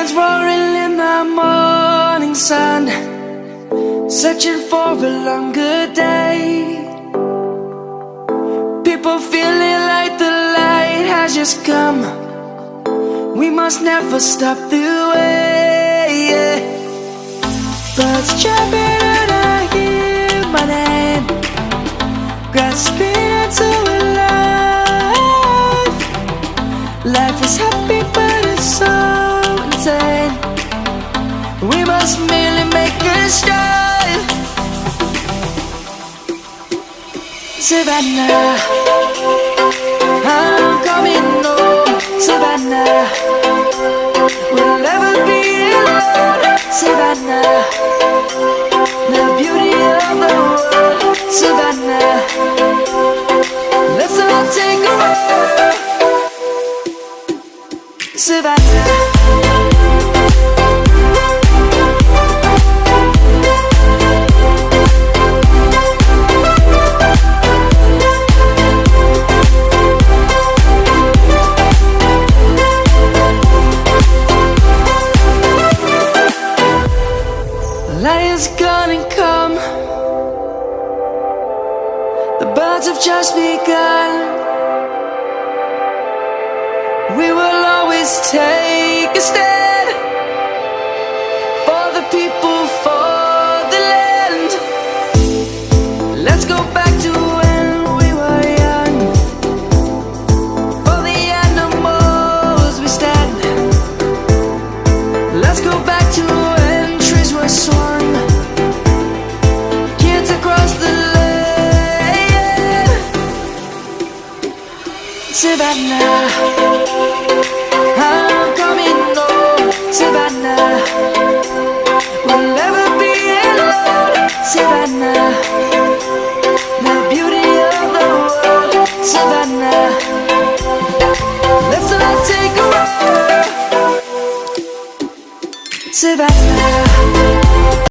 lions roaring in the morning sun, searching for a longer day. People feeling like the light has just come. We must never stop the way, yeah. Birds chirping and I hear my name, grasping into a life. Life is happy but it's so insane. We must merely make a start. Savannah, I'm coming home. Savannah, we'll never be alone. Savannah, the beauty of the world. Savannah, let's all take a walk. Savannah, light is gonna come. The birds have just begun. We will always take a stand for the people, for the land. Let's go back to when we were young. For the animals we stand. Let's go back to when trees were swung, kids across the land. Savannah,